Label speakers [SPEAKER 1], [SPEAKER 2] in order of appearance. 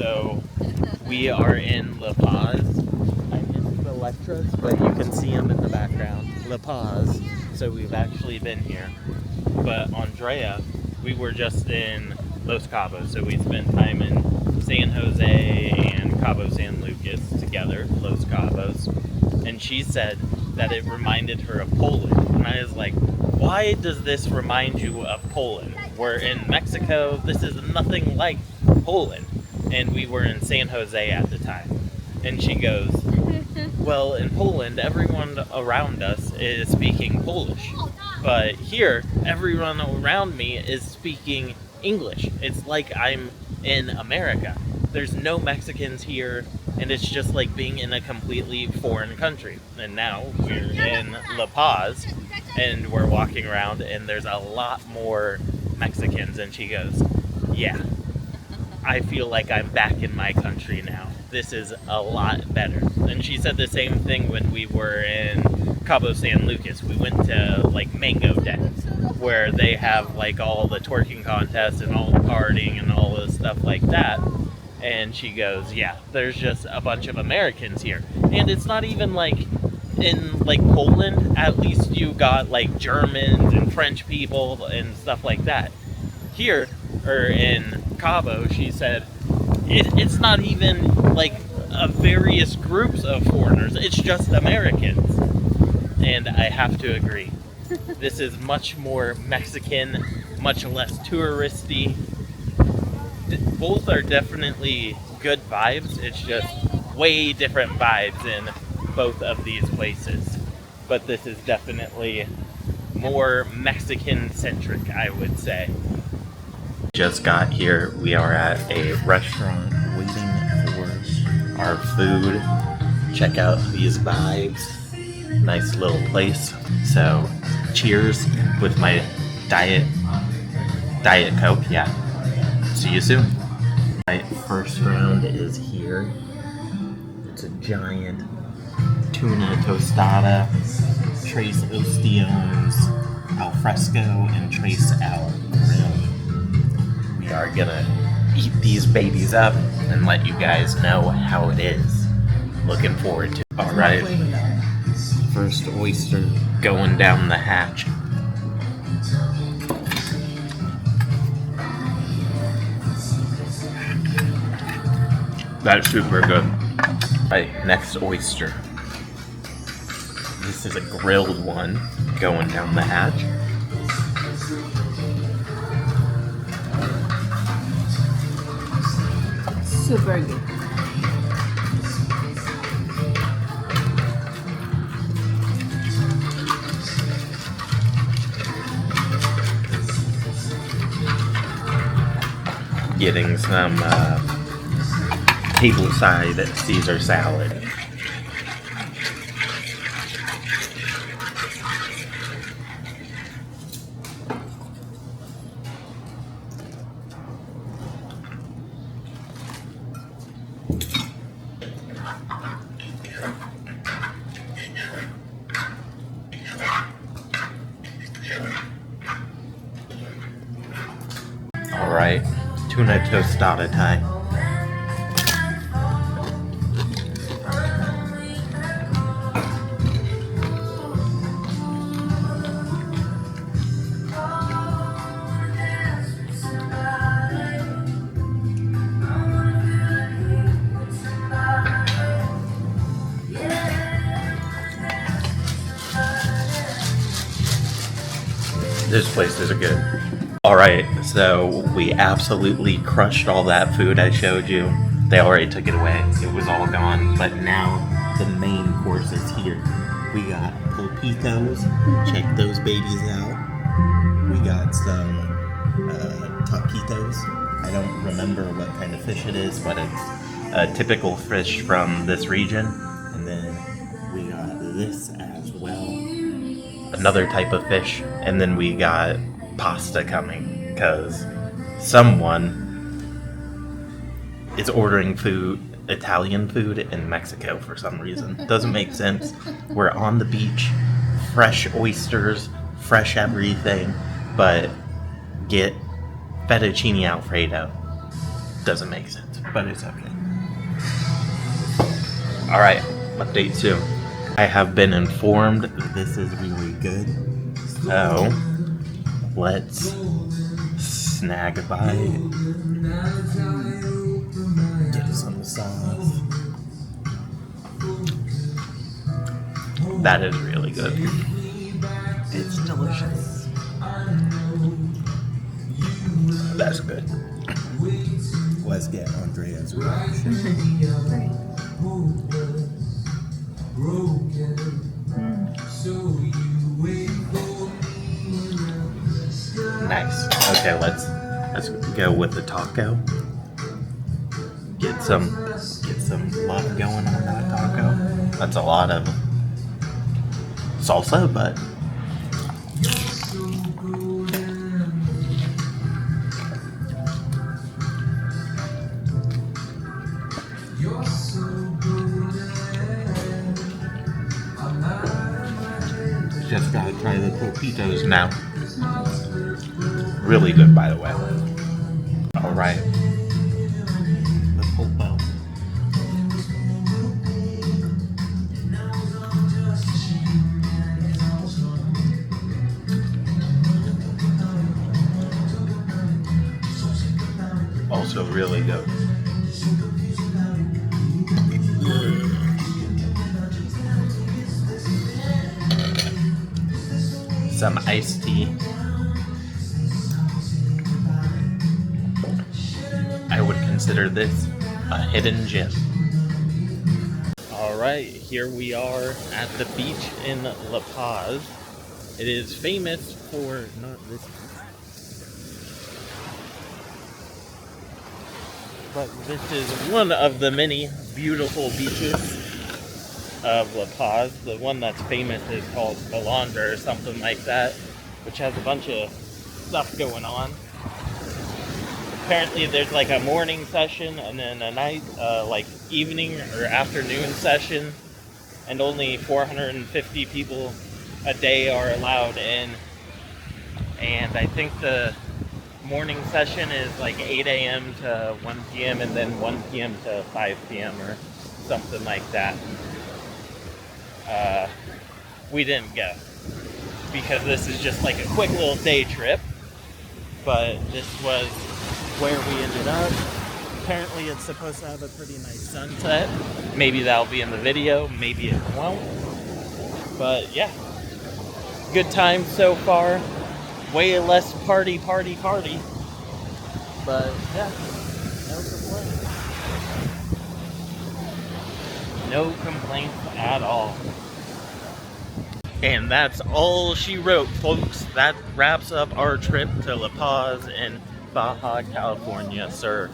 [SPEAKER 1] So we are in La Paz. I missed the Electras, but you can see them in the background. La Paz. So we've actually been here. But Andrea, we were just in Los Cabos. So we spent time in San Jose and Cabo San Lucas together, Los Cabos. And she said that it reminded her of Poland. And I was like, why does this remind you of Poland? We're in Mexico. This is nothing like Poland. And we were in San Jose at the time. And she goes, well, in Poland, everyone around us is speaking Polish. But here, everyone around me is speaking English. It's like I'm in America. There's no Mexicans here, and it's just like being in a completely foreign country. And now we're in La Paz, and we're walking around, and there's a lot more Mexicans. And she goes, yeah, I feel like I'm back in my country now. This is a lot better. And she said the same thing when we were in Cabo San Lucas. We went to like Mango Day, where they have like all the twerking contests and all the partying and all the stuff like that. And she goes, yeah, there's just a bunch of Americans here. And it's not even like in like Poland, at least you got like Germans and French people and stuff like that. Here, or in Cabo, she said, it's not even like various groups of foreigners, it's just Americans. And I have to agree. This is much more Mexican, much less touristy. Both are definitely good vibes. It's just way different vibes in both of these places. But this is definitely more Mexican-centric, I would say. Just got here. We are at a restaurant waiting for our food. Check out these vibes. Nice little place. So, cheers with my Diet Coke. Yeah. See you soon. My first round is here. It's a giant tuna tostada, tres ostiones, al fresco, and tres al grill. We are gonna eat these babies up and let you guys know how it is. Looking forward to it. Alright, first oyster going down the hatch. That's super good. Alright, next oyster. This is a grilled one going down the hatch.
[SPEAKER 2] Super good.
[SPEAKER 1] Getting some table-side Caesar salad. Alright, tuna tostada time. This place is good. Alright, so we absolutely crushed all that food I showed you. They already took it away. It was all gone. But now the main course is here. We got pulpitos. Check those babies out. We got some taquitos. I don't remember what kind of fish it is, but it's a typical fish from this region. And then we got this as well. Another type of fish. And then we got pasta coming because someone is ordering food, Italian food in Mexico for some reason. Doesn't make sense. We're on the beach, fresh oysters, fresh everything, but get fettuccine alfredo. Doesn't make sense. but it's okay. Alright, update 2. I have been informed that this is really good, so let's snag a bite. Get some sauce. That is really good. It's delicious. That's good. Let's get Andrea's reaction. Nice. Okay, let's go with the taco. Get some love going on that taco. That's a lot of salsa, but just gotta try the Topitos now. Really good, by the way. Alright. The pulpo. Also really good. Some iced tea. I would consider this a hidden gem. Alright, here we are at the beach in La Paz. It is famous for not this, but this is one of the many beautiful beaches of La Paz. The one that's famous is called Belonder or something like that, which has a bunch of stuff going on. Apparently there's like a morning session and then a night, like evening or afternoon session, and only 450 people a day are allowed in. And I think the morning session is like 8 a.m. to 1 p.m. and then 1 p.m. to 5 p.m. or something like that. We didn't go because this is just like a quick little day trip, but this was where we ended up. Apparently it's supposed to have a pretty nice sunset. Maybe that'll be in the video, maybe it won't. But yeah, good time so far. Way less party. But yeah, no complaints. No complaints at all. And that's all she wrote, folks. That wraps up our trip to La Paz in Baja California Sur.